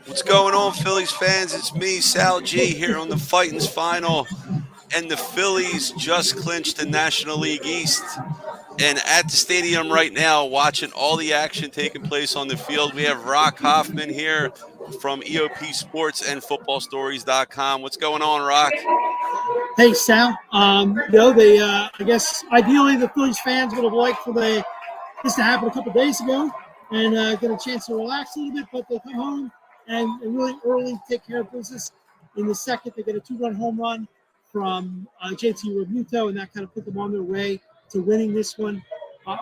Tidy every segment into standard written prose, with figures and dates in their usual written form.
What's going on, Phillies fans? It's me, SalG, here on the Phightins final. And the Phillies just clinched the National League East. And at the stadium right now, watching all the action taking place on the field, we have Rock Hoffman here from EOP Sports and FootballStories.com. What's going on, Rock? Hey, Sal. I guess ideally the Phillies fans would have liked for this to happen a couple days ago and get a chance to relax a little bit, but they come home and really early take care of business. In the second, they get a 2-run home run from JT Realmuto, and that kind of put them on their way to winning this one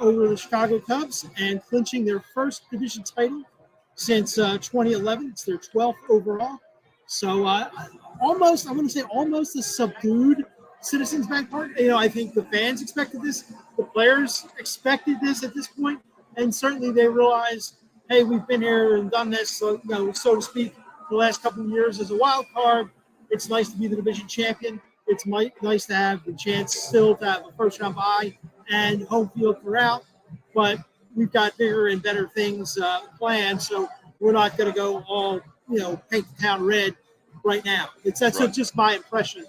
over the Chicago Cubs and clinching their first division title since 2011. It's their 12th overall. So almost a subdued Citizens Bank Park. I think the fans expected this. The players expected this at this point. And certainly they realize, hey, we've been here and done this, so to speak, the last couple of years as a wild card. It's nice to be the division champion. It's nice to have the chance still to have a first-round bye and home field throughout. But we've got bigger and better things planned, so we're not going to go all, paint the town red right now. That's right. Just my impression.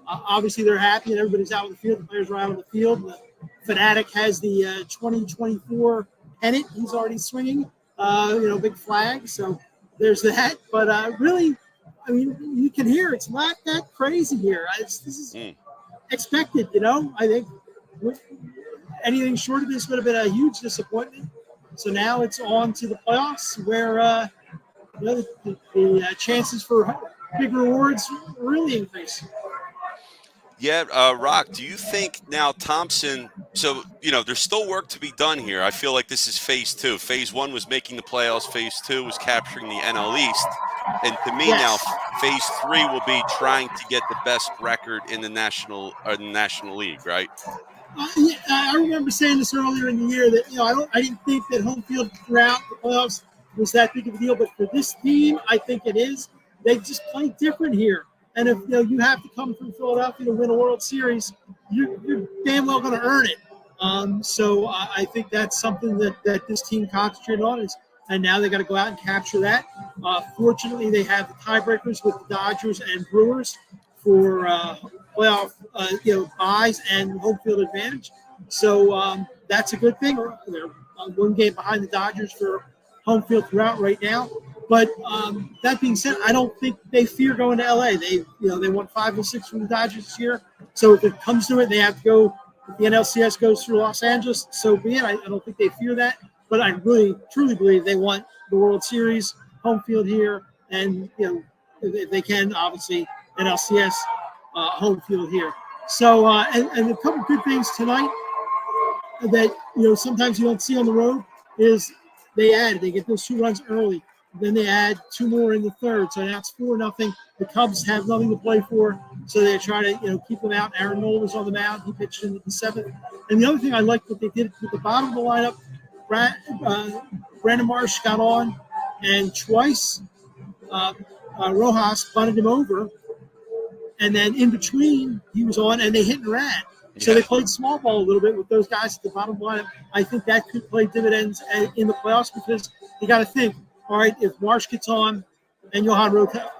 Obviously, they're happy and everybody's out on the field. The players are out on the field. The Fanatic has the 2024 pennant he's already swinging, big flag. So there's that. But really, you can hear it's not that crazy here. This is expected, I think anything short of this would have been a huge disappointment. So now it's on to the playoffs where the chances for big rewards really increase. Yeah, Rock, do you think now Thompson – so, there's still work to be done here. I feel like this is phase two. Phase one was making the playoffs. Phase two was capturing the NL East. And to me now, phase three will be trying to get the best record in the National League, right? I remember saying this earlier in the year that, I didn't think that home field throughout the playoffs was that big of a deal. But for this team, I think it is. They just play different here. And if you have to come from Philadelphia to win a World Series, you're damn well going to earn it. So I think that's something that this team concentrated on and now they got to go out and capture that. Fortunately, they have the tiebreakers with the Dodgers and Brewers for playoff buys and home field advantage. So that's a good thing. They're one game behind the Dodgers for home field throughout right now. But that being said, I don't think they fear going to LA. They won 5 or 6 from the Dodgers this year. So if it comes to it, they have to go. If the NLCS goes through Los Angeles, so be it. I don't think they fear that. But I really, truly believe they want the World Series, home field here, and if they can, obviously NLCS home field here. So and a couple good things tonight that sometimes you don't see on the road is they get those 2 runs early. Then they add 2 more in the third, so now it's 4-0. The Cubs have nothing to play for, so they try to keep them out. Aaron Nola was on the mound; he pitched in the 7th. And the other thing I liked what they did at the bottom of the lineup, Brandon Marsh got on, and twice Rojas bunted him over, and then in between he was on, and they hit and ran. So they played small ball a little bit with those guys at the bottom of the lineup. I think that could play dividends in the playoffs because you got to think. All right, if Marsh gets on and Johan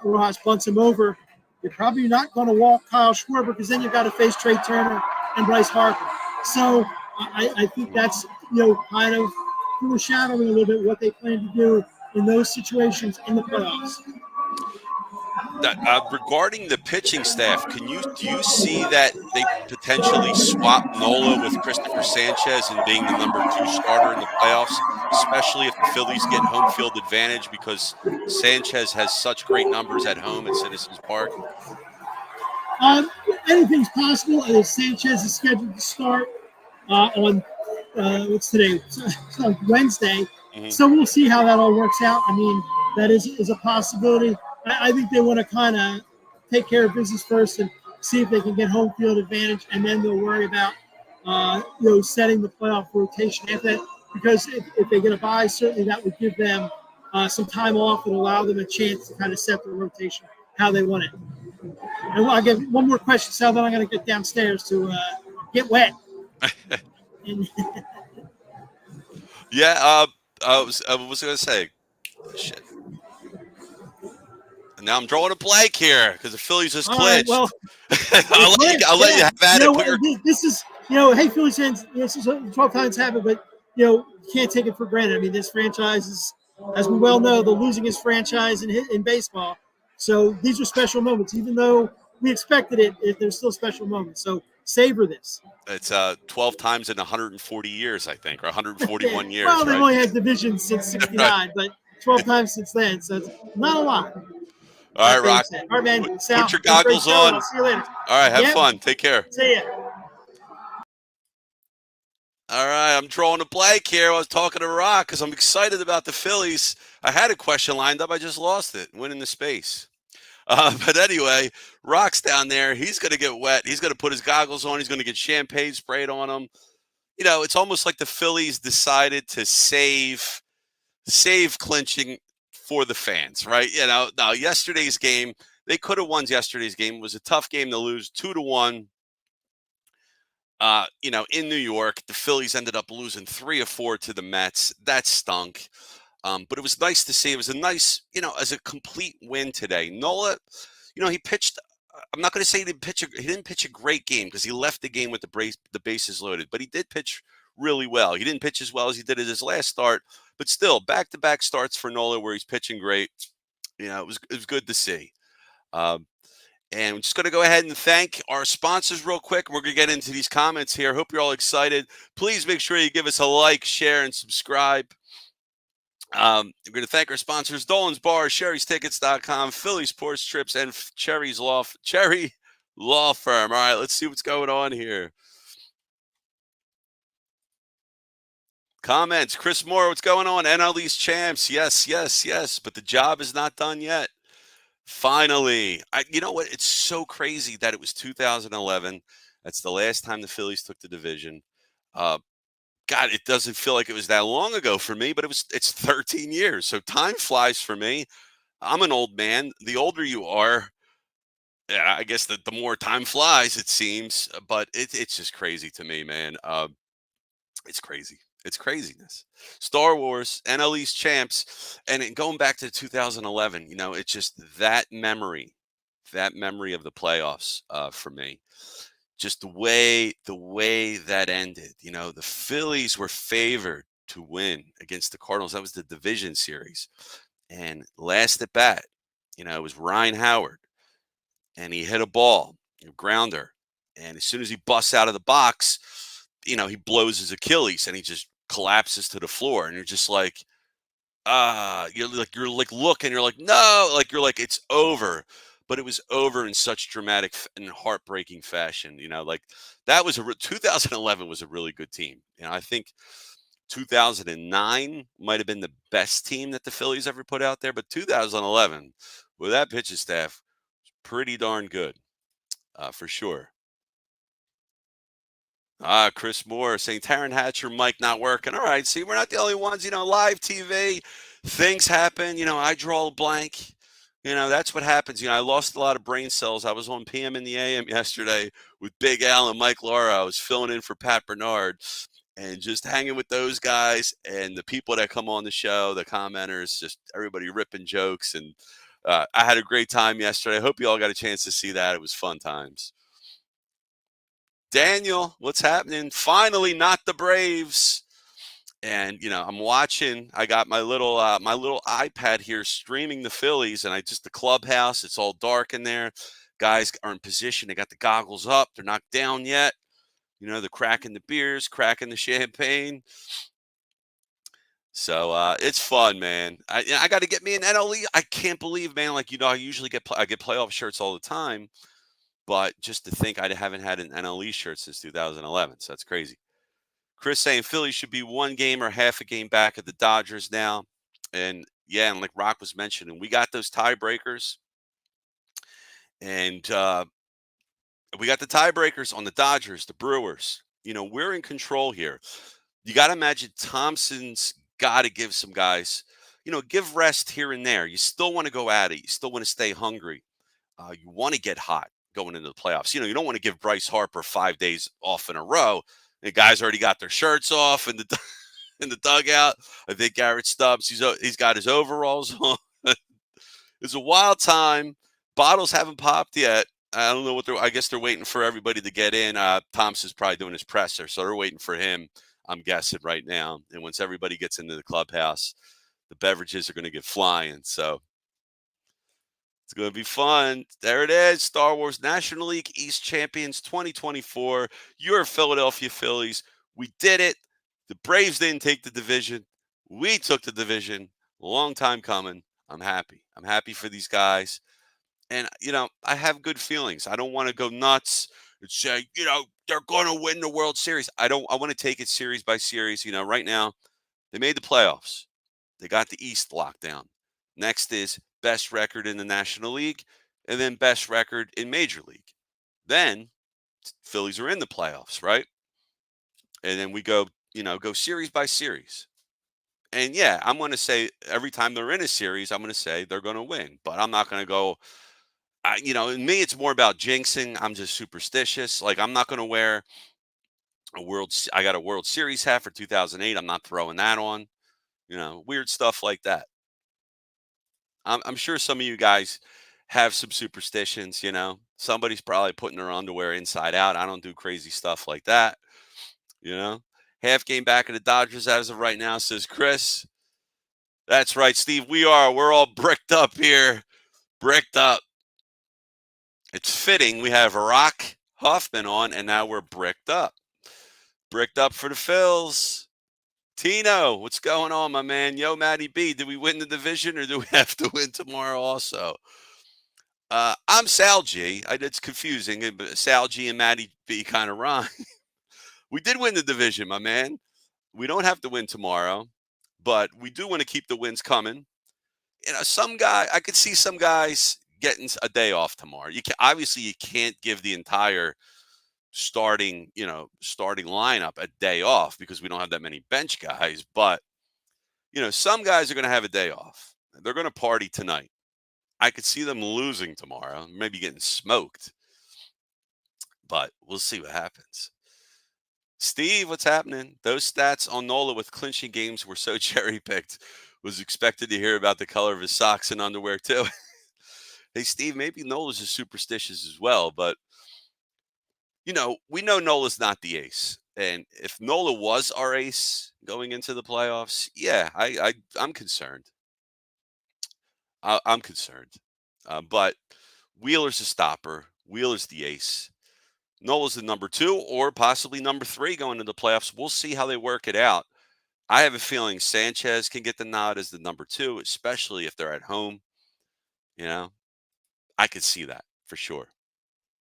Rojas bunts him over, you're probably not going to walk Kyle Schwarber because then you've got to face Trey Turner and Bryce Harper. So I think that's, kind of foreshadowing a little bit what they plan to do in those situations in the playoffs. Regarding the pitching staff, do you see that they potentially swap Nola with Christopher Sanchez in being the #2 starter in the playoffs, especially if the Phillies get home field advantage because Sanchez has such great numbers at home at Citizens Park? Um, Anything's possible. Sanchez is scheduled to start on what's today? It's on Wednesday. Mm-hmm. So we'll see how that all works out. I mean, that is a possibility. I think they want to kind of take care of business first and see if they can get home field advantage, and then they'll worry about setting the playoff rotation after that. Because if they get a bye, certainly that would give them some time off and allow them a chance to kind of set the rotation how they want it. And I'll get one more question, Sal, then I'm going to get downstairs to get wet. Yeah, I was going to say, shit. Now I'm drawing a blank here because the Phillies just clinched. Right, well, I'll let you have at it. This is, hey, Phillies fans, this is 12 times happened, but, you can't take it for granted. I mean, this franchise is, as we well know, the losingest franchise in baseball. So these are special moments. Even though we expected it, there's still special moments. So savor this. It's 12 times in 140 years, I think, or 141 years. Well, they've right? only had divisions since 69, right. But 12 times since then. So it's not a lot. All right, Rock. All right, man. Sal, put your goggles on. I'll see you later. All right, have fun. Take care. See ya. All right, I'm drawing a blank here. I was talking to Rock because I'm excited about the Phillies. I had a question lined up. I just lost it. Went into space. But anyway, Rock's down there. He's going to get wet. He's going to put his goggles on. He's going to get champagne sprayed on him. It's almost like the Phillies decided to save clinching for the fans, right? Now yesterday's game, they could have won yesterday's game. It was a tough game to lose 2-1. In New York, the Phillies ended up losing 3 or 4 to the Mets. That stunk. But it was nice to see. It was a nice, as a complete win today. Nola, he pitched. I'm not going to say he didn't pitch a great game because he left the game with the bases loaded. But he did pitch really well. He didn't pitch as well as he did at his last start. But still, back-to-back starts for Nola where he's pitching great. It was good to see. And we're just going to go ahead and thank our sponsors real quick. We're going to get into these comments here. Hope you're all excited. Please make sure you give us a like, share, and subscribe. We're going to thank our sponsors, Dolan's Bar, Sherry'sTickets.com, Phillies Sports Trips, and Cherry Law Firm. All right, let's see what's going on here. Comments. Chris Moore, what's going on? NL East champs. Yes. But the job is not done yet. Finally. You know what? It's so crazy that it was 2011. That's the last time the Phillies took the division. God, it doesn't feel like it was that long ago for me, but it's 13 years. So time flies for me. I'm an old man. The older you are, I guess the more time flies, it seems. But it's just crazy to me, man. It's crazy. It's craziness. Star Wars, NL East champs, and going back to 2011, it's just that memory of the playoffs for me. Just the way that ended. The Phillies were favored to win against the Cardinals. That was the division series. And last at bat, it was Ryan Howard. And he hit a ball, grounder. And as soon as he busts out of the box, he blows his Achilles and he just collapses to the floor. And you're just like, you're looking, you're like, no, it's over. But it was over in such dramatic and heartbreaking fashion. That was 2011 was a really good team. I think 2009 might have been the best team that the Phillies ever put out there. But 2011, with that pitching staff, was pretty darn good, for sure. Chris Moore saying Taryn Hatcher mic not working. All right, see, we're not the only ones. Live TV, things happen. I draw a blank. That's what happens. I lost a lot of brain cells. I was on PM in the AM yesterday with Big Al and Mike Lauro. I was filling in for Pat Bernard and just hanging with those guys and the people that come on the show, the commenters, just everybody ripping jokes. And I had a great time yesterday. I hope you all got a chance to see that. It was fun times. Daniel, what's happening? Finally, not the Braves. And I'm watching. I got my little iPad here streaming the Phillies, and the clubhouse. It's all dark in there. Guys are in position. They got the goggles up. They're not down yet. They're cracking the beers, cracking the champagne. So it's fun, man. I got to get me an NLE. I can't believe, man. I usually get playoff shirts all the time, but just to think I haven't had an NLE shirt since 2011. So that's crazy. Chris saying Phillies should be one game or half a game back of the Dodgers now. And yeah, and like Rock was mentioning, we got those tiebreakers. And we got the tiebreakers on the Dodgers, the Brewers. We're in control here. You got to imagine Thompson's got to give some guys, give rest here and there. You still want to go at it. You still want to stay hungry. You want to get hot going into the playoffs. You don't want to give Bryce Harper 5 days off in a row. The guys already got their shirts off in the dugout. I think Garrett Stubbs, he's got his overalls on. It's a wild time. Bottles haven't popped yet. I don't know I guess they're waiting for everybody to get in. Thompson's probably doing his presser, so they're waiting for him, I'm guessing, right now. And once everybody gets into the clubhouse, the beverages are going to get flying. So it's going to be fun. There it is. Star Wars National League East Champions 2024. Your Philadelphia Phillies. We did it. The Braves didn't take the division. We took the division. Long time coming. I'm happy. I'm happy for these guys. And, I have good feelings. I don't want to go nuts and say, they're going to win the World Series. I want to take it series by series. Right now, they made the playoffs. They got the East locked down. Next is best record in the National League, and then best record in Major League. Then Phillies are in the playoffs, right? And then we go series by series. And yeah, I'm going to say every time they're in a series, I'm going to say they're going to win. But I'm not going to go, in me, it's more about jinxing. I'm just superstitious. I'm not going to wear I got a World Series hat for 2008. I'm not throwing that on. Weird stuff like that. I'm sure some of you guys have some superstitions, Somebody's probably putting their underwear inside out. I don't do crazy stuff like that, Half game back of the Dodgers as of right now, says Chris. That's right, Steve. We're all bricked up here. Bricked up. It's fitting. We have Rock Hoffman on, and now we're bricked up. Bricked up for the Phils. Tino, what's going on, my man? Yo, MattyB, did we win the division or do we have to win tomorrow also? I'm SalG. It's confusing, but SalG and MattyB kind of rhyme. We did win the division, my man. We don't have to win tomorrow, but we do want to keep the wins coming. I could see some guys getting a day off tomorrow. Obviously you can't give the entire starting lineup a day off because we don't have that many bench guys, but some guys are going to have a day off. They're going to party tonight. I could see them losing tomorrow, maybe getting smoked, but we'll see what happens. Steve, what's happening? Those stats on Nola with clinching games were so cherry-picked. Was expected to hear about the color of his socks and underwear too. Hey, Steve, maybe Nola's is superstitious as well, but we know Nola's not the ace. And if Nola was our ace going into the playoffs, yeah, I'm concerned. I'm concerned. But Wheeler's a stopper. Wheeler's the ace. Nola's the number 2 or possibly number 3 going into the playoffs. We'll see how they work it out. I have a feeling Sanchez can get the nod as the number 2, especially if they're at home. I could see that for sure.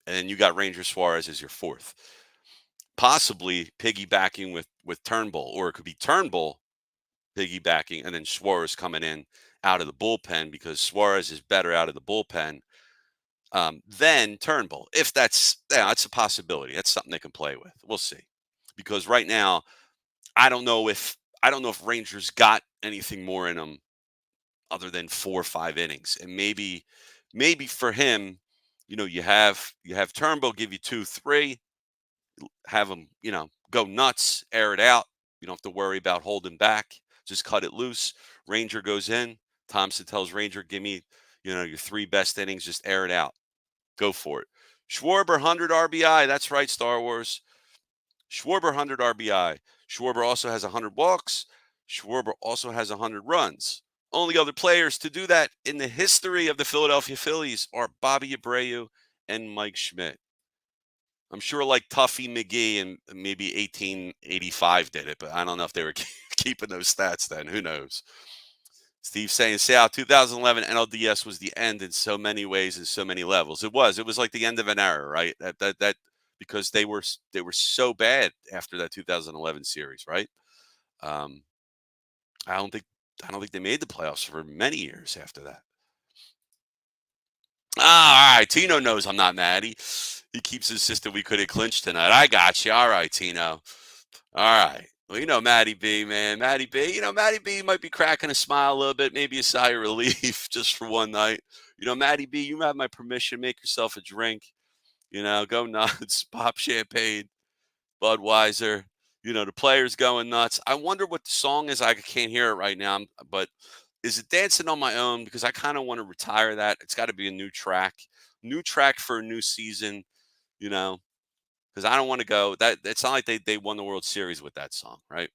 And then you got Ranger Suarez as your 4th. Possibly piggybacking with Turnbull, or it could be Turnbull piggybacking and then Suarez coming in out of the bullpen because Suarez is better out of the bullpen than Turnbull. If that's a possibility. That's something they can play with. We'll see. Because right now, I don't know if Rangers got anything more in them other than 4 or 5 innings. And maybe for him, you have Turnbull give you 2, 3, have him, go nuts, air it out. You don't have to worry about holding back. Just cut it loose. Ranger goes in. Thompson tells Ranger, give me, your 3 best innings. Just air it out. Go for it. Schwarber, 100 RBI. That's right, Star Wars. Schwarber, 100 RBI. Schwarber also has 100 walks. Schwarber also has 100 runs. Only other players to do that in the history of the Philadelphia Phillies are Bobby Abreu and Mike Schmidt. I'm sure like Tuffy McGee and maybe 1885 did it, but I don't know if they were keeping those stats then. Who knows? Steve saying, Sal, 2011 NLDS was the end in so many ways and so many levels. It was like the end of an era, right? That because they were so bad after that 2011 series, right? I don't think they made the playoffs for many years after that. All right, Tino knows I'm not mad. He keeps insisting we could have clinched tonight. I got you. All right, Tino. All right. Well, MattyB, man. MattyB, MattyB might be cracking a smile a little bit, maybe a sigh of relief just for one night. MattyB, you have my permission. Make yourself a drink. Go nuts. Pop champagne. Budweiser. The players going nuts. I wonder what the song is. I can't hear it right now, but is it Dancing on My Own? Because I kind of want to retire that. It's got to be a new track for a new season, because I don't want to go. It's not like they won the World Series with that song, right?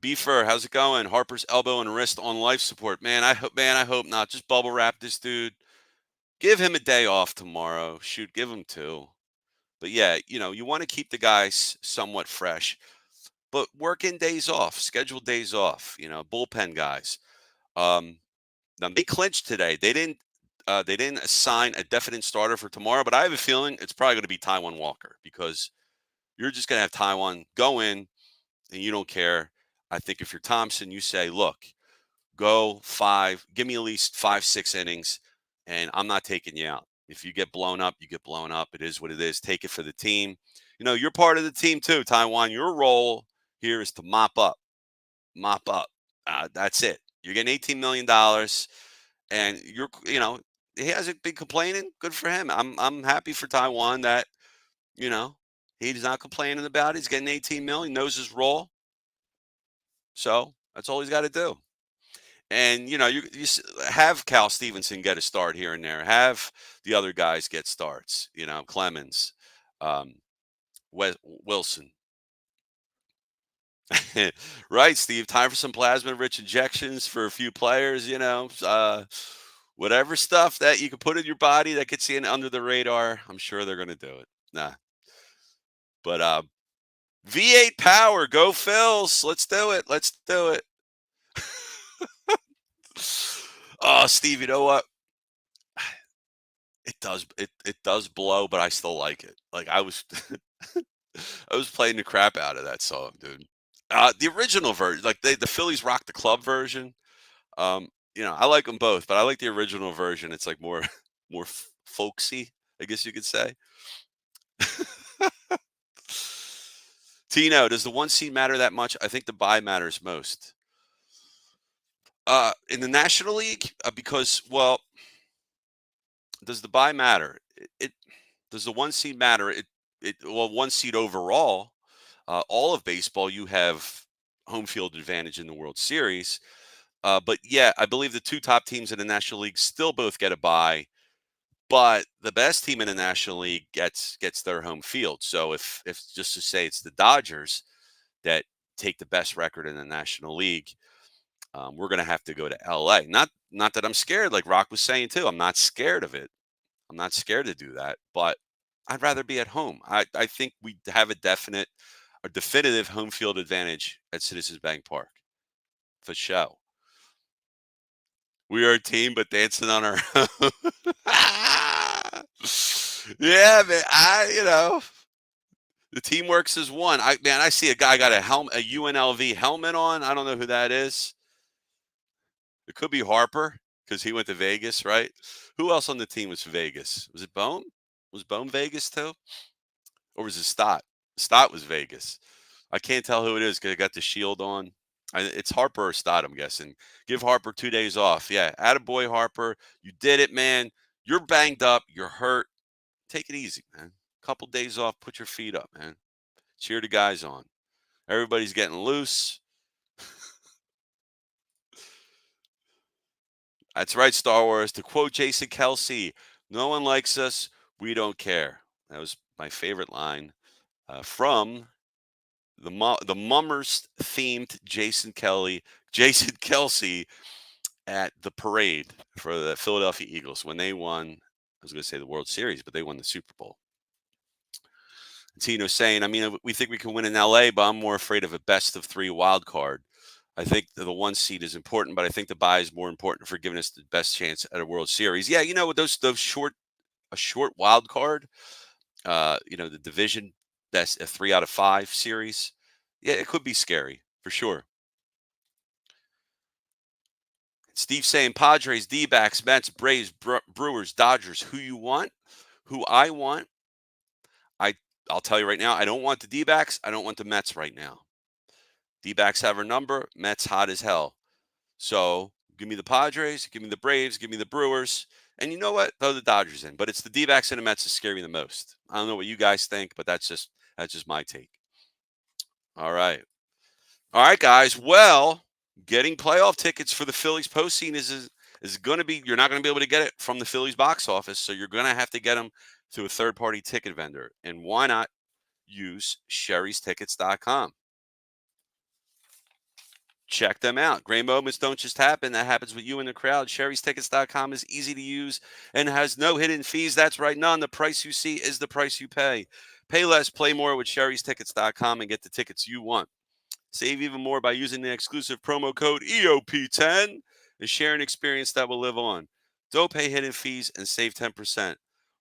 Beefer, how's it going? Harper's elbow and wrist on life support. Man, I hope not. Just bubble wrap this dude. Give him a day off tomorrow. Shoot, give him 2. But yeah, you want to keep the guys somewhat fresh. But work in days off, scheduled days off, bullpen guys. Now they clinched today. They didn't assign a definite starter for tomorrow, but I have a feeling it's probably going to be Taijuan Walker, because you're just going to have Taijuan go in and you don't care. I think if you're Thompson, you say, look, go 5, give me at least 5-6 innings, and I'm not taking you out. If you get blown up, you get blown up. It is what it is. Take it for the team. You're part of the team too, Taijuan. Your role here is to mop up. That's it. You're getting $18 million, and he hasn't been complaining. Good for him. I'm happy for Taijuan that he's not complaining about it. He's getting $18 million. He knows his role, so that's all he's got to do. And you have Cal Stevenson get a start here and there. Have the other guys get starts. Clemens, Wilson. Right, Steve. Time for some plasma-rich injections for a few players. Whatever stuff that you can put in your body that gets you in under the radar. I'm sure they're going to do it. Nah. But V8 power, go Phils. Let's do it. Oh, Steve, you know what? It does blow, but I still like it. Like I was playing the crap out of that song, dude. The original version, like the Phillies Rock the Club version. I like them both, but I like the original version. It's like more folksy, I guess you could say. Tino, does the 1 seed matter that much? I think the bye matters most. In the National League, because, well, does the bye matter? Does the 1 seed matter? Well, 1 seed overall. All of baseball, you have home field advantage in the World Series. But yeah, I believe the 2 top teams in the National League still both get a bye, but the best team in the National League gets their home field. So if just to say it's the Dodgers that take the best record in the National League, we're going to have to go to LA. Not that I'm scared, like Rock was saying too. I'm not scared of it. I'm not scared to do that, but I'd rather be at home. I think we have a definitive home field advantage at Citizens Bank Park. For show. We are a team, but dancing on our own. Yeah, man. The team works as one. I see a guy got a UNLV helmet on. I don't know who that is. It could be Harper because he went to Vegas, right? Who else on the team was Vegas? Was it Bone? Was Bone Vegas too? Or was it Stott? Stott was Vegas. I can't tell who it is because I got the shield on. It's Harper or Stott, I'm guessing. Give Harper 2 days off. Yeah, attaboy, Harper. You did it, man. You're banged up. You're hurt. Take it easy, man. Couple days off. Put your feet up, man. Cheer the guys on. Everybody's getting loose. That's right, Star Wars. To quote Jason Kelsey, No one likes us. We don't care. That was my favorite line from the Mummers themed Jason Kelsey at the parade for the Philadelphia Eagles when they won. I was going to say the World Series, but they won the Super Bowl. Tino saying, I mean, we think we can win in LA, but I'm more afraid of a best of 3 wild card. I think the 1 seed is important, but I think the bye is more important for giving us the best chance at a World Series. Yeah, you know, those a short wild card, you know, the division, that's a 3 out of 5 series. Yeah, it could be scary for sure. Steve saying Padres, D-backs, Mets, Braves, Brewers, Dodgers. Who you want? Who I want? I'll tell you right now, I don't want the D-backs. I don't want the Mets right now. D-backs have our number. Mets hot as hell. So give me the Padres, give me the Braves, give me the Brewers. And you know what? Throw the Dodgers in. But it's the D-backs and the Mets that scare me the most. I don't know what you guys think, but that's just my take. All right. All right, guys. Well, getting playoff tickets for the Phillies postseason is going to be, you're not going to be able to get it from the Phillies box office. So you're going to have to get them through a third-party ticket vendor. And why not use sherrystickets.com? Check them out. Great moments don't just happen. That happens with you in the crowd. sherrystickets.com is easy to use and has no hidden fees. That's right, none. The price you see is the price you pay. Pay less, play more with sherrystickets.com and get the tickets you want. Save even more by using the exclusive promo code EOP10 and share an experience that will live on. Don't pay hidden fees and save 10%.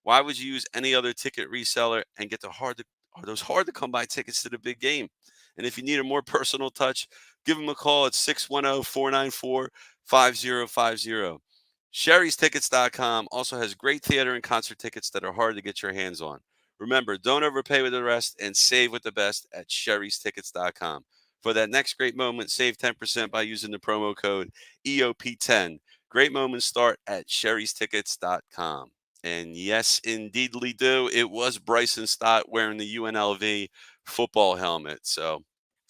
Why would you use any other ticket reseller and get those hard to come by tickets to the big game? And if you need a more personal touch, give them a call at 610-494-5050. Sherry'sTickets.com also has great theater and concert tickets that are hard to get your hands on. Remember, don't overpay with the rest and save with the best at Sherry'sTickets.com. For that next great moment, save 10% by using the promo code EOP10. Great moments start at Sherry'sTickets.com. And yes, indeedly do. It was Bryson Stott wearing the UNLV football helmet. So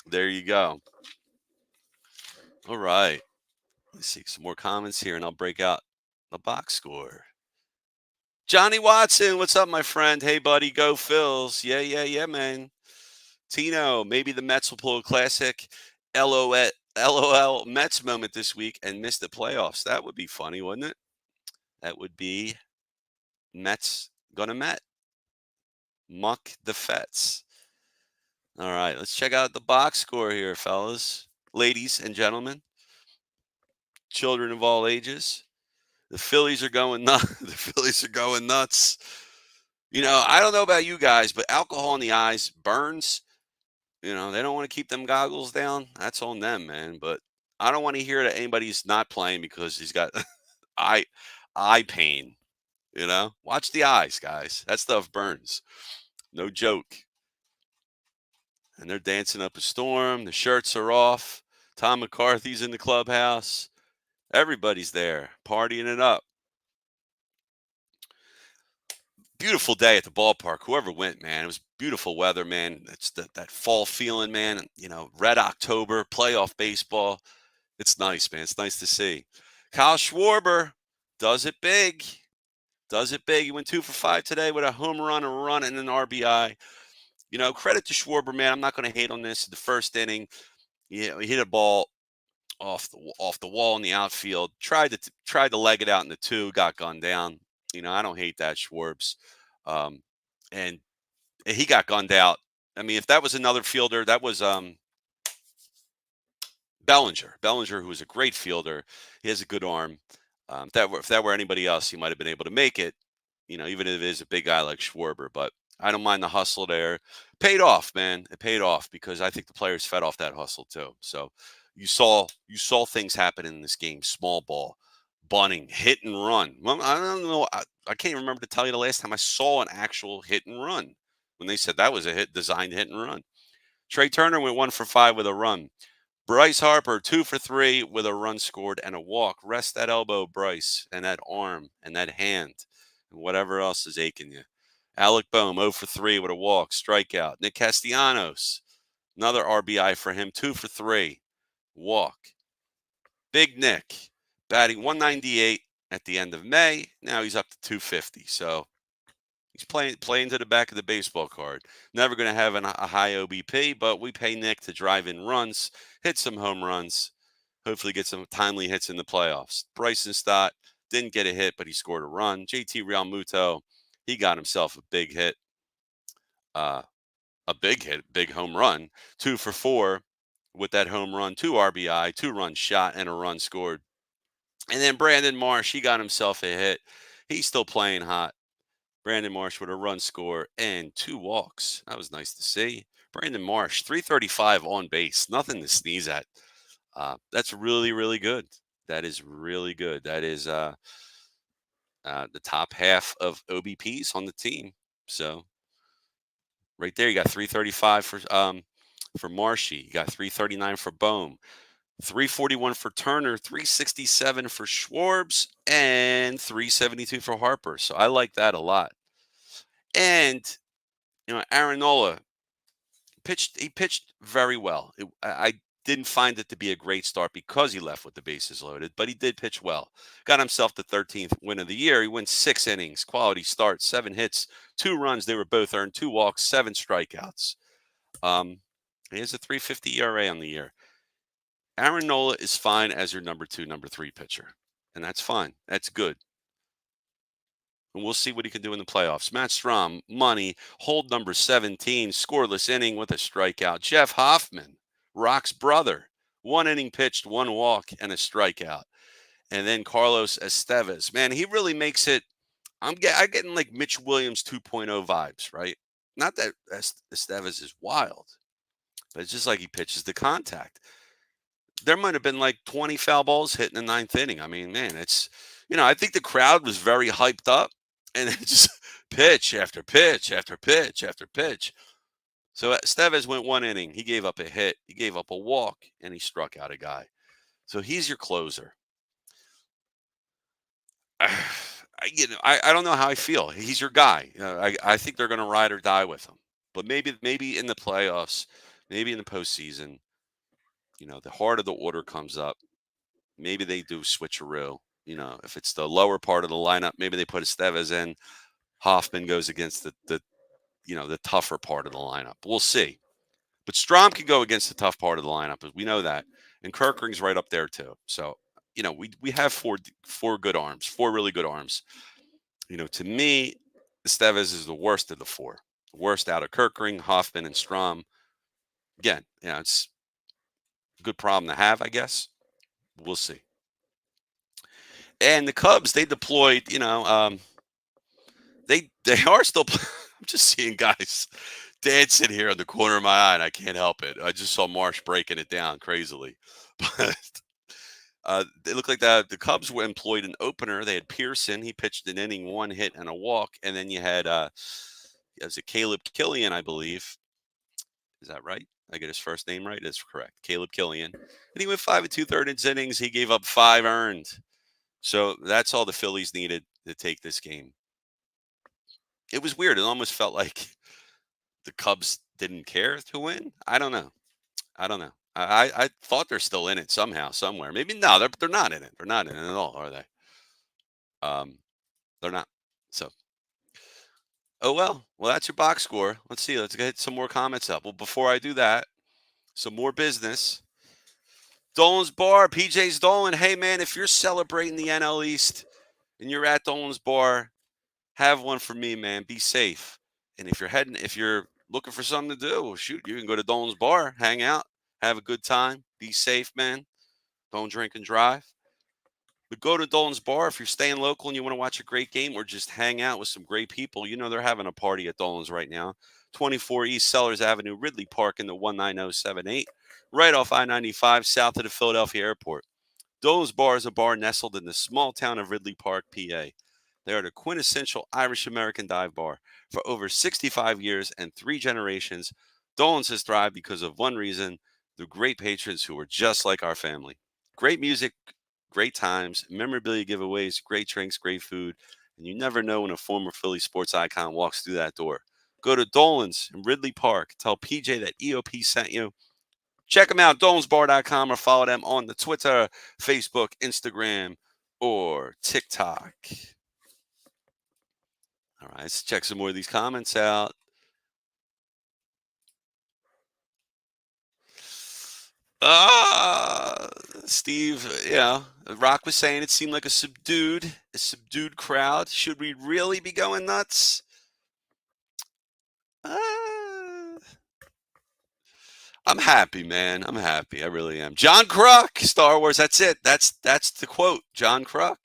there you go. All right. Let's see some more comments here, and I'll break out the box score. Johnny Watson, what's up, my friend? Hey, buddy, go Phils. Yeah, man. Tino, maybe the Mets will pull a classic LOL Mets moment this week and miss the playoffs. That would be funny, wouldn't it? That would be Mets gonna Met. Muck the Fets. All right, let's check out the box score here, fellas, ladies and gentlemen, children of all ages. The Phillies are going nuts. The Phillies are going nuts. You know, I don't know about you guys, but alcohol in the eyes burns. You know, they don't want to keep them goggles down. That's on them, man. But I don't want to hear that anybody's not playing because he's got eye pain. You know, watch the eyes, guys. That stuff burns. No joke. And they're dancing up a storm. The shirts are off. Tom McCarthy's in the clubhouse. Everybody's there partying it up. Beautiful day at the ballpark. Whoever went, man, it was beautiful weather, man. It's that fall feeling, man. You know, red October, playoff baseball. It's nice, man. It's nice to see. Kyle Schwarber does it big. Does it big. He went 2 for 5 today with a home run, a run, and an RBI. You know, credit to Schwarber, man. I'm not going to hate on this. The first inning, he hit a ball off the wall in the outfield. Tried to leg it out in the 2, got gunned down. You know, I don't hate that, Schwarbs. And he got gunned out. I mean, if that was another fielder, that was Bellinger. Bellinger, who was a great fielder. He has a good arm. If that were anybody else, he might have been able to make it. You know, even if it is a big guy like Schwarber. But I don't mind the hustle there. Paid off, man. It paid off because I think the players fed off that hustle too. So you saw things happen in this game. Small ball, bunting, hit and run. Well, I don't know. I can't remember to tell you the last time I saw an actual hit and run when they said that was a designed hit and run. Trey Turner went 1 for 5 with a run. Bryce Harper 2 for 3 with a run scored and a walk. Rest that elbow, Bryce, and that arm and that hand and whatever else is aching you. Alec Boehm 0 for 3 with a walk, strikeout. Nick Castellanos, another RBI for him, 2 for 3, walk. Big Nick batting 198 at the end of May. Now he's up to 250. So he's playing to the back of the baseball card. Never going to have a high OBP, but we pay Nick to drive in runs, hit some home runs, hopefully get some timely hits in the playoffs. Bryson Stott didn't get a hit, but he scored a run. JT Realmuto, he got himself a big hit. Big home run, 2 for 4 with that home run, 2 RBI, 2-run shot, and a run scored. And then Brandon Marsh, he got himself a hit. He's still playing hot. Brandon Marsh with a run score and 2 walks. That was nice to see. Brandon Marsh, 335 on base. Nothing to sneeze at. That's really, really good. That is really good. That is the top half of OBPs on the team. So right there, you got 335 for Marshy. You got 339 for Bohm. 341 for Turner, 367 for Schwarbs, and 372 for Harper. So I like that a lot. And Aaron Nola pitched very well. I didn't find it to be a great start because he left with the bases loaded, but he did pitch well. Got himself the 13th win of the year. He went 6 innings, quality start, 7 hits, 2 runs. They were both earned, 2 walks, 7 strikeouts. He has a 3.50 ERA on the year. Aaron Nola is fine as your number 2, number 3 pitcher, and that's fine. That's good. And we'll see what he can do in the playoffs. Matt Strahm, money, hold number 17, scoreless inning with a strikeout. Jeff Hoffman, Rock's brother, 1 inning pitched, 1 walk, and a strikeout. And then Carlos Estevez. Man, he really makes it. I'm getting like Mitch Williams 2.0 vibes, right? Not that Estevez is wild, but it's just like he pitches the contact. There might have been like 20 foul balls hit in the 9th inning. I mean, man, it's, I think the crowd was very hyped up, and it's just pitch after pitch after pitch after pitch. So Estevez went 1 inning. He gave up a hit. He gave up a walk, and he struck out a guy. So he's your closer. I don't know how I feel. He's your guy. I think they're going to ride or die with him. But maybe in the playoffs, maybe in the postseason, the heart of the order comes up. Maybe they do switcheroo. If it's the lower part of the lineup, maybe they put Estevez in. Hoffman goes against the tougher part of the lineup. We'll see. But Strahm can go against the tough part of the lineup, we know that. And Kerkering's right up there too. So, we have four good arms, 4 really good arms. To me, Estevez is the worst of the 4. Worst out of Kerkering, Hoffman, and Strahm. Again, it's a good problem to have, I guess. We'll see. And the Cubs, they deployed, they are still I'm just seeing guys dancing here in the corner of my eye, and I can't help it. I just saw Marsh breaking it down crazily. But they look like the Cubs were employed an opener. They had Pearson. He pitched an inning, 1 hit, and a walk. And then you had, was it Caleb Killian, I believe. Is that right? I get his first name right? That's correct. Caleb Killian. And he went 5 2/3 innings. He gave up 5 earned. So that's all the Phillies needed to take this game. It was weird. It almost felt like the Cubs didn't care to win. I don't know. I thought they're still in it somehow, somewhere. Maybe no, they're not in it. They're not in it at all, are they? They're not. So, well, that's your box score. Let's see. Let's get some more comments up. Well, before I do that, some more business. Dolan's Bar, PJ's Dolan. Hey, man, if you're celebrating the NL East and you're at Dolan's Bar, have one for me, man. Be safe. And if you're looking for something to do, well, shoot, you can go to Dolan's Bar, hang out, have a good time, be safe, man. Don't drink and drive. But go to Dolan's Bar if you're staying local and you want to watch a great game or just hang out with some great people. They're having a party at Dolan's right now. 24 East Sellers Avenue, Ridley Park in the 19078, right off I-95 south of the Philadelphia Airport. Dolan's Bar is a bar nestled in the small town of Ridley Park, PA. They are the quintessential Irish-American dive bar. For over 65 years and 3 generations, Dolan's has thrived because of one reason: the great patrons who are just like our family. Great music, great times, memorabilia giveaways, great drinks, great food, and you never know when a former Philly sports icon walks through that door. Go to Dolan's in Ridley Park. Tell PJ that EOP sent you. Check them out, dolansbar.com, or follow them on the Twitter, Facebook, Instagram, or TikTok? All right, let's check some more of these comments out. Steve, Rock was saying it seemed like a subdued crowd. Should we really be going nuts? I'm happy, man. I'm happy. I really am. John Kruk, Star Wars. That's it. That's the quote. John Kruk.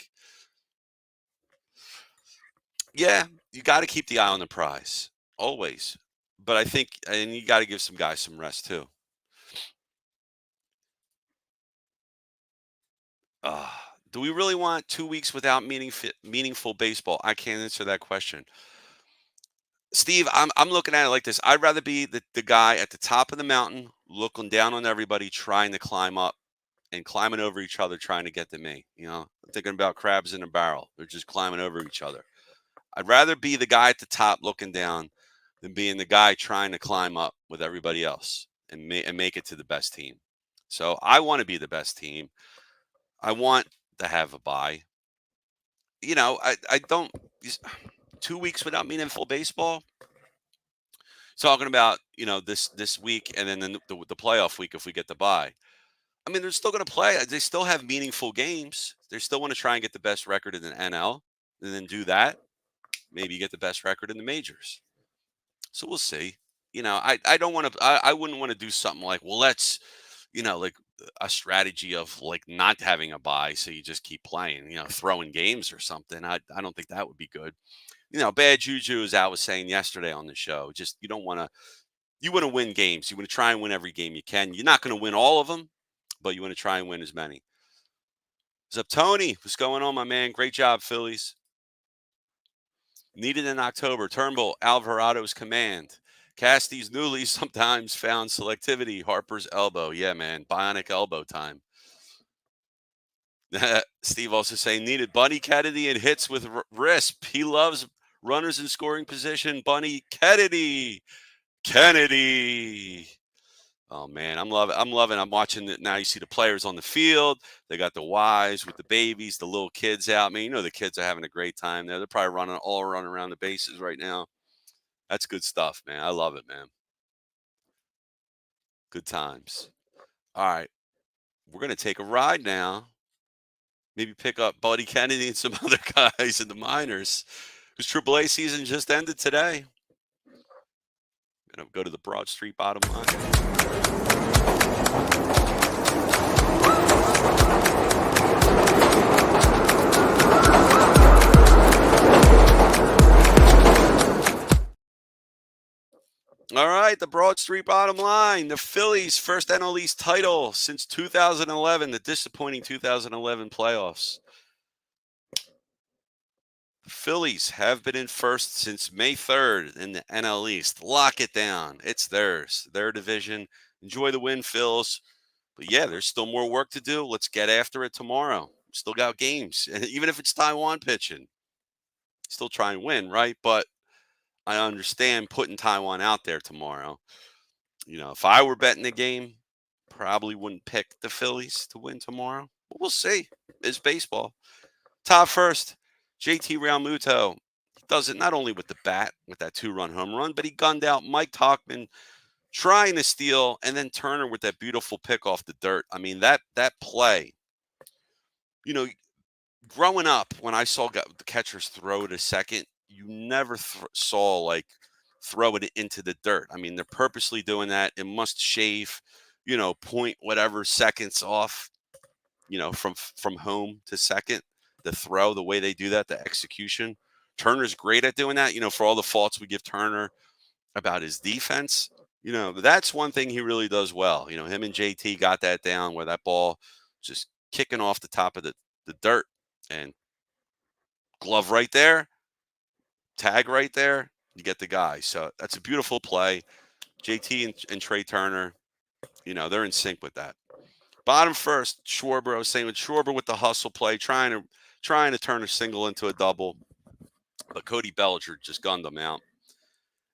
Yeah, you got to keep the eye on the prize always. But I think, and you got to give some guys some rest too. Do we really want 2 weeks without meaningful baseball? I can't answer that question. Steve, I'm looking at it like this. I'd rather be the guy at the top of the mountain looking down on everybody trying to climb up and climbing over each other trying to get to me. I'm thinking about crabs in a barrel. They're just climbing over each other. I'd rather be the guy at the top looking down than being the guy trying to climb up with everybody else and make it to the best team. So I want to be the best team. I want to have a bye. I don't. 2 weeks without meaningful baseball. Talking about this week and then the playoff week if we get the bye. I mean, they're still going to play. They still have meaningful games. They still want to try and get the best record in the NL, and then do that. Maybe get the best record in the majors. So we'll see. I don't want to. I wouldn't want to do something like, well, let's, like a strategy of like not having a bye, so you just keep playing. Throwing games or something. I don't think that would be good. Bad juju, as I was saying yesterday on the show. Just you don't want to. You want to win games. You want to try and win every game you can. You're not going to win all of them, but you want to try and win as many. What's up, Tony? What's going on, my man? Great job, Phillies. Needed in October. Turnbull, Alvarado's command. Casty's newly sometimes found selectivity. Harper's elbow. Yeah, man. Bionic elbow time. Steve also saying needed Bunny Kennedy and hits with wrist. He loves runners in scoring position. Bunny Kennedy. Oh man, I'm loving. I'm watching it now. You see the players on the field. They got the wives with the babies, the little kids out. Man, the kids are having a great time there. They're probably running around the bases right now. That's good stuff, man. I love it, man. Good times. All right, we're gonna take a ride now. Maybe pick up Buddy Kennedy and some other guys in the minors, because AAA season just ended today. Gonna go to the Broad Street bottom line. All right, the Broad Street bottom line. The Phillies' first NL East title since 2011, the disappointing 2011 playoffs. The Phillies have been in first since May 3rd in the NL East. Lock it down. It's theirs. Their division. Enjoy the win, Phils. But yeah, there's still more work to do. Let's get after it tomorrow. Still got games. Even if it's Taiwan pitching. Still try and win, right? But I understand putting Taiwan out there tomorrow. If I were betting the game, probably wouldn't pick the Phillies to win tomorrow. But we'll see. It's baseball. Top first, JT Realmuto. He does it not only with the bat, with that 2-run home run, but he gunned out Mike Tauchman trying to steal, and then Turner with that beautiful pick off the dirt. I mean, that play, growing up, when I saw the catchers throw to second, you never saw like throw it into the dirt. I mean, they're purposely doing that. It must shave, point whatever seconds off, from home to second. The throw, the way they do that, the execution. Turner's great at doing that. For all the faults we give Turner about his defense, that's one thing he really does well. Him and JT got that down where that ball just kicking off the top of the dirt, and glove right there, tag right there, you get the guy. So that's a beautiful play. JT and Trey Turner, they're in sync with that. Bottom first, Schwarber. I was saying with Schwarber with the hustle play, trying to turn a single into a double, but Cody Bellinger just gunned him out.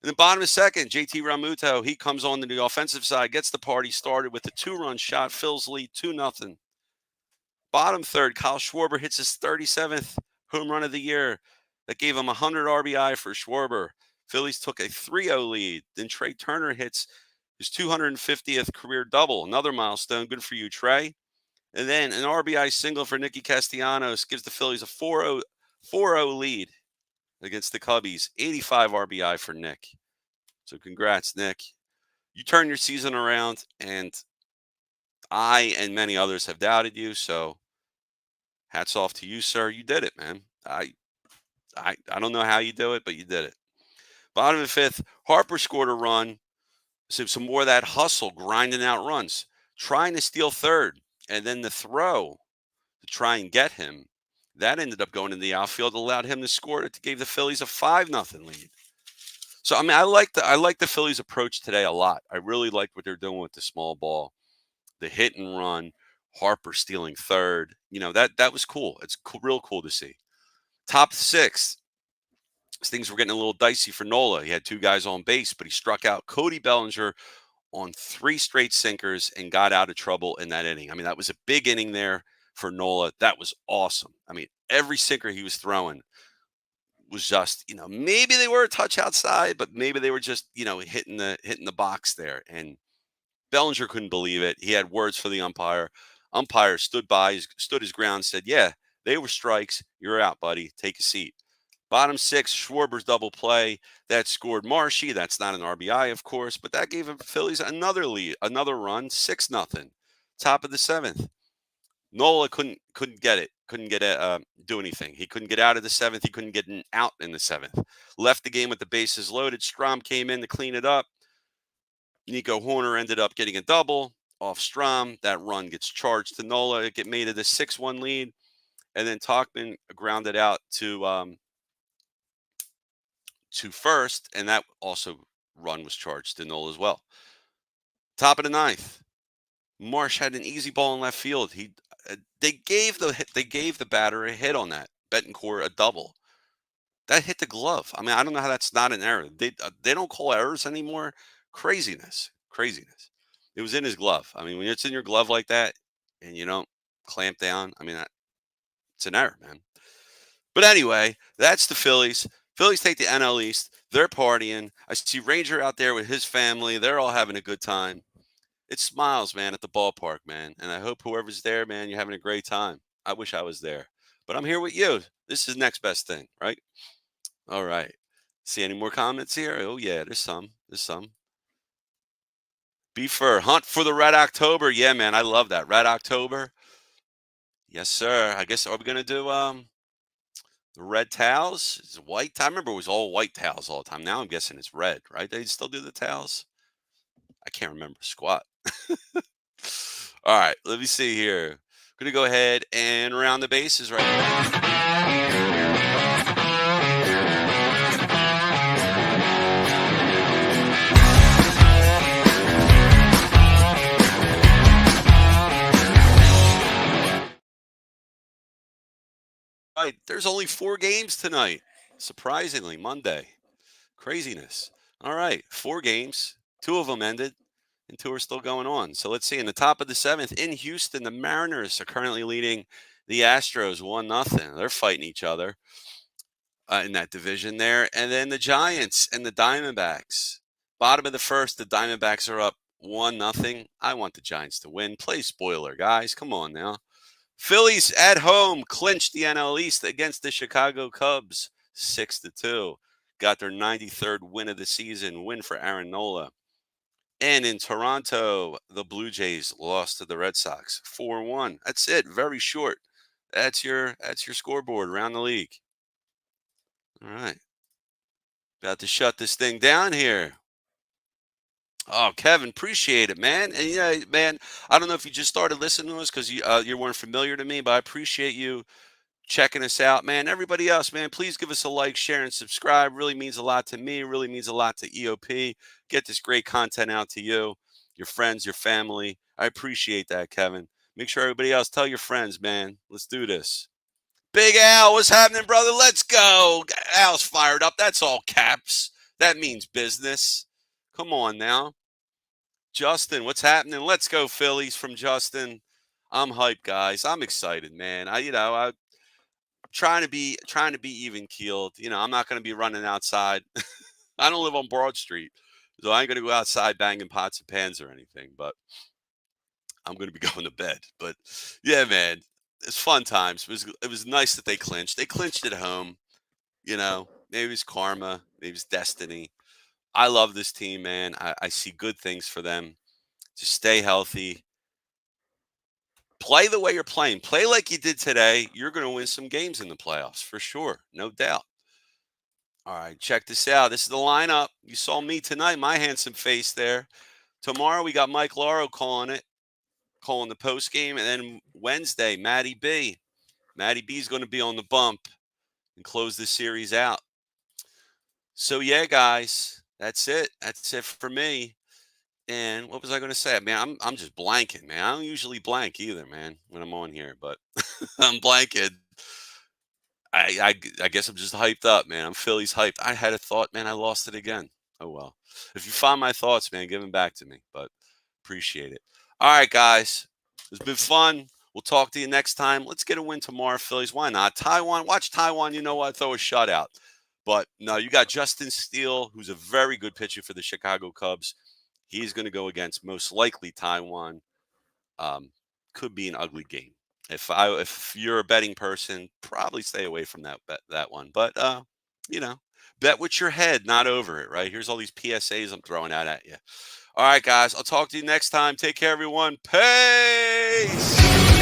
And then bottom of second, JT Realmuto, he comes on to the offensive side, gets the party started with a 2-run shot, Phil's lead 2-0. Bottom third, Kyle Schwarber hits his 37th home run of the year. That gave him 100 RBI for Schwarber. Phillies took a 3-0 lead. Then Trey Turner hits his 250th career double. Another milestone. Good for you, Trey. And then an RBI single for Nicky Castellanos gives the Phillies a 4-0 lead against the Cubbies. 85 RBI for Nick. So congrats, Nick. You turned your season around, and I and many others have doubted you. So hats off to you, sir. You did it, man. I don't know how you do it, but you did it. Bottom of the fifth, Harper scored a run. So some more of that hustle, grinding out runs, trying to steal third, and then the throw to try and get him. That ended up going in the outfield, allowed him to score it, gave the Phillies a 5-0 lead. So I mean, I like the Phillies' approach today a lot. I really like what they're doing with the small ball, the hit and run, Harper stealing third. You know, that was cool. It's real cool to see. Top six. Things were getting a little dicey for Nola. He had 2 guys on base, but he struck out Cody Bellinger on 3 straight sinkers and got out of trouble in that inning. I mean, that was a big inning there for Nola. That was awesome. I mean, every sinker he was throwing was just, maybe they were a touch outside, but maybe they were just, hitting the box there. And Bellinger couldn't believe it. He had words for the umpire. Umpire stood his ground, said, "Yeah, they were strikes. You're out, buddy. Take a seat." Bottom 6, Schwarber's double play. That scored Marshy. That's not an RBI, of course, but that gave the Phillies another lead, another run, 6-0. Top of the 7th. Nola couldn't get it. Couldn't do anything. He couldn't get out of the 7th. He couldn't get out in the 7th. Left the game with the bases loaded. Strom came in to clean it up. Nico Horner ended up getting a double off Strom. That run gets charged to Nola. It made it a 6-1 lead. And then Tauchman grounded out to first, and that also run was charged to Nola as well. Top of the 9th, Marsh had an easy ball in left field. They gave the batter a hit on that. Betancourt a double. That hit the glove. I mean, I don't know how that's not an error. They don't call errors anymore. Craziness. It was in his glove. I mean, when it's in your glove like that and you don't clamp down, I mean, it's an error, man. But anyway, that's the Phillies. Phillies take the NL East. They're partying. I see Ranger out there with his family. They're all having a good time. It smiles, man, at the ballpark, man. And I hope whoever's there, man, you're having a great time. I wish I was there. But I'm here with you. This is next best thing, right? All right. See any more comments here? Oh, yeah, there's some. Beefer, hunt for the Red October. Yeah, man, I love that. Red October. Yes, sir. I guess, are we going to do the red towels? Is it white? I remember it was all white towels all the time. Now I'm guessing it's red, right? They still do the towels? I can't remember squat. All right, let me see here. Going to go ahead and round the bases right now. All right, there's only 4 games tonight. Surprisingly, Monday. Craziness. All right, 4 games. 2 of them ended, and 2 are still going on. So let's see. In the top of the 7th, in Houston, the Mariners are currently leading the Astros 1-0. They're fighting each other in that division there. And then the Giants and the Diamondbacks. Bottom of the 1st, the Diamondbacks are up 1-0. I want the Giants to win. Play spoiler, guys. Come on now. Phillies at home clinched the NL East against the Chicago Cubs 6-2. Got their 93rd win of the season, win for Aaron Nola. And in Toronto, the Blue Jays lost to the Red Sox 4-1. That's it. Very short. That's your scoreboard around the league. All right. About to shut this thing down here. Oh, Kevin, appreciate it, man. And yeah, man, I don't know if you just started listening to us because you weren't familiar to me, but I appreciate you checking us out, man. Everybody else, man, please give us a like, share, and subscribe. Really means a lot to me. Really means a lot to EOP. Get this great content out to you, your friends, your family. I appreciate that, Kevin. Make sure everybody else, tell your friends, man. Let's do this. Big Al, what's happening, brother? Let's go. Al's fired up. That's all caps. That means business. Come on now. Justin, what's happening? Let's go, Phillies, from Justin. I'm hyped, guys. I'm excited, man. I'm trying to be even keeled. I'm not going to be running outside. I don't live on Broad Street, so I ain't going to go outside banging pots and pans or anything. But I'm going to be going to bed. But yeah, man, it's fun times. It was nice that they clinched. They clinched at home. Maybe it's karma, maybe it's destiny. I love this team, man. I see good things for them. Just stay healthy. Play the way you're playing. Play like you did today. You're going to win some games in the playoffs for sure. No doubt. All right, check this out. This is the lineup. You saw me tonight, my handsome face there. Tomorrow we got Mike Lauro calling the post game. And then Wednesday, MattyB. MattyB is going to be on the bump and close the series out. So, yeah, guys, that's it. That's it for me. And what was I going to say? Man, I'm just blanking, man. I don't usually blank either, man, when I'm on here, but I'm blanking. I guess I'm just hyped up, man. I'm Phillies hyped. I had a thought, man. I lost it again. Oh, well. If you find my thoughts, man, give them back to me, but appreciate it. All right, guys. It's been fun. We'll talk to you next time. Let's get a win tomorrow, Phillies. Why not? Taiwan. Watch Taiwan. You know what? Throw a shutout. But no, you got Justin Steele, who's a very good pitcher for the Chicago Cubs. He's going to go against most likely Taiwan. Could be an ugly game. If you're a betting person, probably stay away from that one. But bet with your head, not over it. Right? Here's all these PSAs I'm throwing out at you. All right, guys. I'll talk to you next time. Take care, everyone. Peace.